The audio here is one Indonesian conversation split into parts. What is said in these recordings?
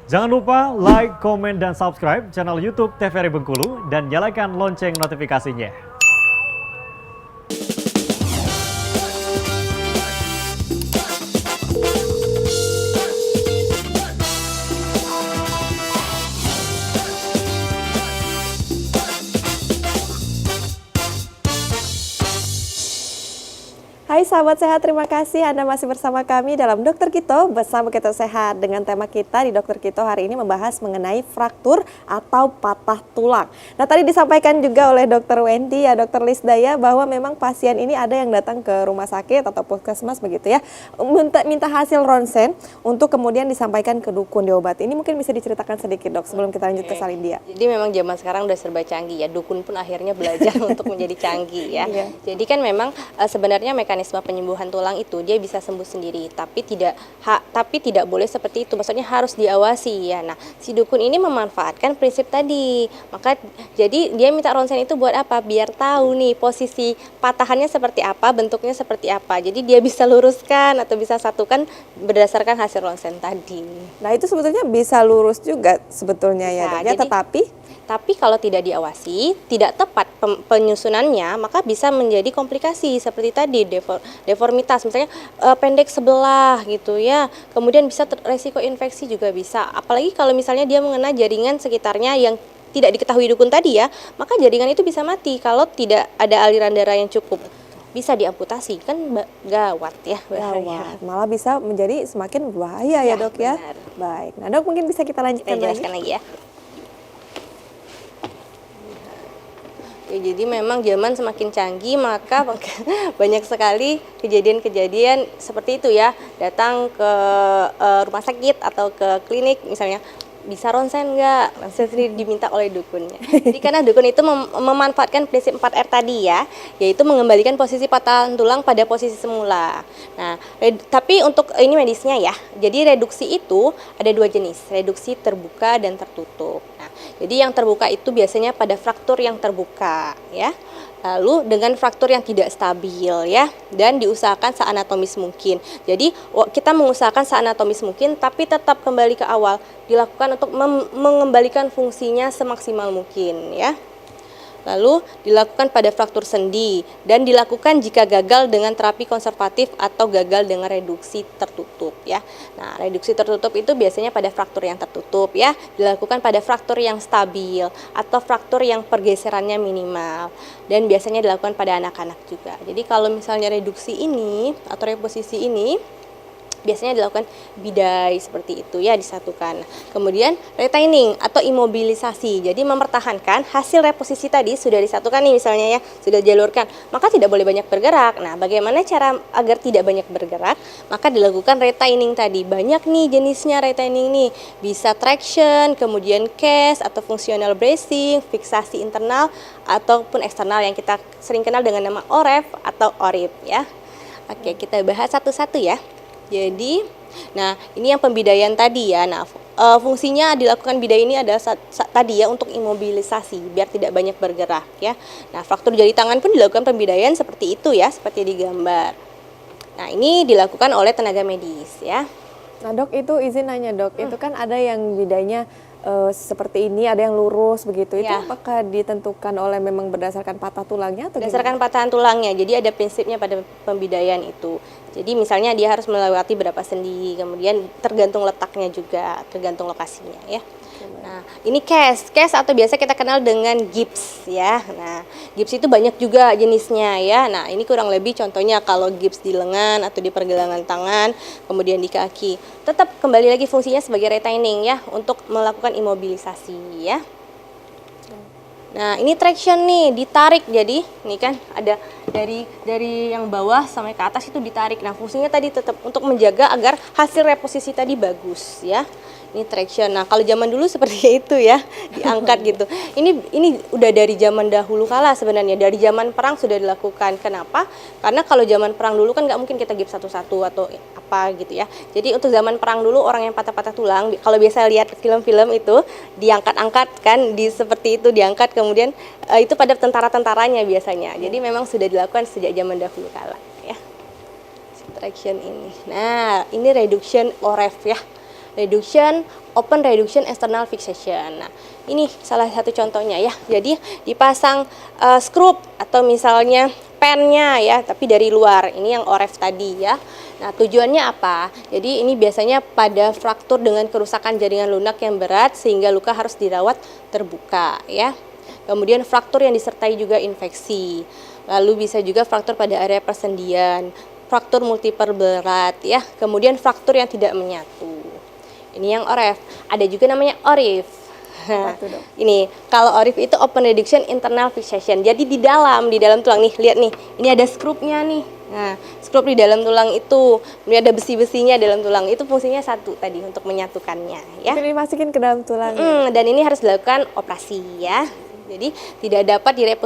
Jangan lupa like, komen, dan subscribe channel YouTube TVRI Bengkulu dan nyalakan lonceng notifikasinya. Hai sahabat sehat, terima kasih Anda masih bersama kami dalam Dokter Kito bersama Kito Sehat. Dengan tema kita di Dokter Kito hari ini membahas mengenai fraktur atau patah tulang. Nah tadi disampaikan juga oleh Dokter Wendy ya, Dokter Lisdaya, bahwa memang pasien ini ada yang datang ke rumah sakit atau puskesmas begitu ya, minta hasil ronsen untuk kemudian disampaikan ke dukun diobati. Ini mungkin bisa diceritakan sedikit dok sebelum kita lanjut ke Salindia. Jadi memang zaman sekarang udah serba canggih ya, dukun pun akhirnya belajar untuk menjadi canggih ya. Iya. Jadi kan memang sebenarnya mekanisme penyembuhan tulang itu dia bisa sembuh sendiri, tapi tidak boleh seperti itu. Maksudnya harus diawasi ya. Nah, si dukun ini memanfaatkan prinsip tadi. Maka jadi dia minta ronsen itu buat apa? Biar tahu nih posisi patahannya seperti apa, bentuknya seperti apa. Jadi dia bisa luruskan atau bisa satukan berdasarkan hasil ronsen tadi. Nah itu sebetulnya bisa lurus juga sebetulnya ya dok ya, Tapi kalau tidak diawasi, tidak tepat penyusunannya, maka bisa menjadi komplikasi seperti tadi deformitas, misalnya pendek sebelah gitu ya. Kemudian bisa resiko infeksi juga bisa. Apalagi kalau misalnya dia mengena jaringan sekitarnya yang tidak diketahui dukun tadi ya, maka jaringan itu bisa mati kalau tidak ada aliran darah yang cukup. Bisa diamputasi, kan gawat ya, bahaya. Gawat, malah bisa menjadi semakin bahaya ya dok ya. Benar. Baik, nah dok mungkin bisa kita lanjutkan Kita jelaskan lagi ya. Jadi memang zaman semakin canggih, maka banyak sekali kejadian-kejadian seperti itu ya. Datang ke rumah sakit atau ke klinik misalnya, bisa ronsen nggak? Ronsen sendiri diminta oleh dukunnya. Jadi karena dukun itu memanfaatkan prinsip 4R tadi ya, yaitu mengembalikan posisi patahan tulang pada posisi semula. Nah, tapi untuk ini medisnya ya, jadi reduksi itu ada dua jenis, reduksi terbuka dan tertutup. Nah, jadi yang terbuka itu biasanya pada fraktur yang terbuka ya. Lalu dengan fraktur yang tidak stabil ya, dan diusahakan seanatomis mungkin. Jadi kita mengusahakan seanatomis mungkin, tapi tetap kembali ke awal, dilakukan untuk mengembalikan fungsinya semaksimal mungkin ya. Lalu dilakukan pada fraktur sendi dan dilakukan jika gagal dengan terapi konservatif atau gagal dengan reduksi tertutup ya. Nah, reduksi tertutup itu biasanya pada fraktur yang tertutup ya, dilakukan pada fraktur yang stabil atau fraktur yang pergeserannya minimal, dan biasanya dilakukan pada anak-anak juga. Jadi kalau misalnya reduksi ini atau reposisi ini biasanya dilakukan bidai seperti itu ya, disatukan. Kemudian retaining atau imobilisasi, jadi mempertahankan hasil reposisi tadi sudah disatukan nih misalnya ya, sudah dijalurkan, maka tidak boleh banyak bergerak. Nah, bagaimana cara agar tidak banyak bergerak? Maka dilakukan retaining tadi. Banyak nih jenisnya retaining nih, bisa traction, kemudian cast atau functional bracing, fiksasi internal ataupun eksternal yang kita sering kenal dengan nama OREF atau ORIP ya. Oke, kita bahas satu-satu ya. Jadi, nah ini yang pembidaian tadi ya. Nah, fungsinya dilakukan bidai ini adalah tadi ya untuk imobilisasi biar tidak banyak bergerak ya. Nah, fraktur jari tangan pun dilakukan pembidaian seperti itu ya, seperti di gambar. Nah, ini dilakukan oleh tenaga medis ya. Nah dok, itu izin nanya dok, itu kan ada yang bidainya seperti ini, ada yang lurus begitu. Itu Ya. apakah ditentukan oleh memang berdasarkan patah tulangnya atau Berdasarkan gimana? patahan tulangnya, jadi ada prinsipnya pada pembidaian itu. Jadi misalnya dia harus melewati berapa sendi, kemudian tergantung letaknya juga, tergantung lokasinya ya. Nah, ini cast atau biasa kita kenal dengan gips ya. Nah, gips itu banyak juga jenisnya ya. Nah, ini kurang lebih contohnya kalau gips di lengan atau di pergelangan tangan, kemudian di kaki. Tetap kembali lagi fungsinya sebagai retaining ya, untuk melakukan imobilisasi ya. Nah, ini traction nih, ditarik. Jadi, ini kan ada dari yang bawah sampai ke atas itu ditarik. Nah, fungsinya tadi tetap untuk menjaga agar hasil reposisi tadi bagus ya. Ini traction. Nah, kalau zaman dulu seperti itu ya, diangkat gitu. Ini udah dari zaman dahulu kala sebenarnya, dari zaman perang sudah dilakukan. Kenapa? Karena kalau zaman perang dulu kan nggak mungkin kita gips satu-satu atau apa gitu ya. Jadi untuk zaman perang dulu orang yang patah-patah tulang, kalau biasa lihat film-film itu diangkat-angkat kan, seperti itu diangkat, kemudian itu pada tentara-tentaranya biasanya. Jadi memang sudah dilakukan sejak zaman dahulu kala ya. Traction ini. Nah, ini reduction OREF ya. reduction, open reduction, external fixation. Nah, ini salah satu contohnya ya. Jadi dipasang skrup atau misalnya pennya ya, tapi dari luar. Ini yang OREF tadi ya. Nah, tujuannya apa? Jadi ini biasanya pada fraktur dengan kerusakan jaringan lunak yang berat sehingga luka harus dirawat terbuka ya. Kemudian fraktur yang disertai juga infeksi. Lalu bisa juga fraktur pada area persendian, fraktur multiple berat ya. Kemudian fraktur yang tidak menyatu. Ini yang OREF. Ada juga namanya ORIF. Nah, ini kalau ORIF itu open reduction internal fixation. Jadi di dalam tulang nih, lihat nih. Ini ada skrupnya nih. Nah, skrup di dalam tulang itu, ini ada besi-besinya dalam tulang. Itu fungsinya satu tadi untuk menyatukannya ya. Jadi dimasukin ke dalam tulang. Dan ini harus dilakukan operasi ya. Jadi tidak dapat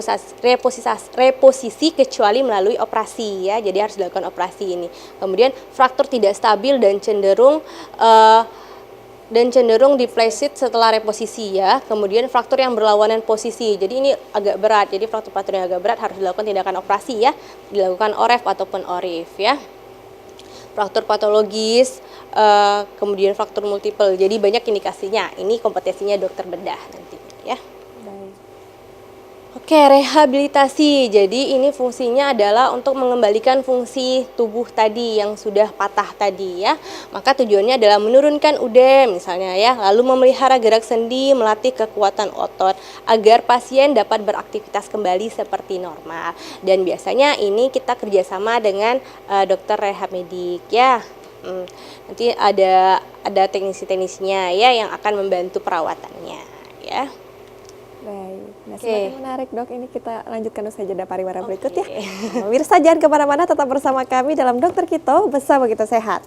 reposisi kecuali melalui operasi ya. Jadi harus dilakukan operasi ini. Kemudian fraktur tidak stabil dan cenderung diplesit setelah reposisi ya. Kemudian fraktur yang berlawanan posisi. Jadi ini agak berat. Jadi fraktur yang agak berat harus dilakukan tindakan operasi ya. Dilakukan OREF ataupun ORIF ya. Fraktur patologis, kemudian fraktur multiple. Jadi banyak indikasinya. Ini kompetensinya dokter bedah nanti ya. Oke, rehabilitasi. Jadi ini fungsinya adalah untuk mengembalikan fungsi tubuh tadi yang sudah patah tadi ya. Maka tujuannya adalah menurunkan UDEM misalnya ya, lalu memelihara gerak sendi, melatih kekuatan otot agar pasien dapat beraktivitas kembali seperti normal. Dan biasanya ini kita kerjasama dengan dokter rehab medik ya. Nanti ada teknisi-teknisinya ya yang akan membantu perawatannya ya. Baik, nah semakin menarik dok, ini kita lanjutkan usai jeda pariwara berikut ya. Pemirsa jangan kemana-mana, tetap bersama kami dalam Dokter Kito Bersama Kita Sehat.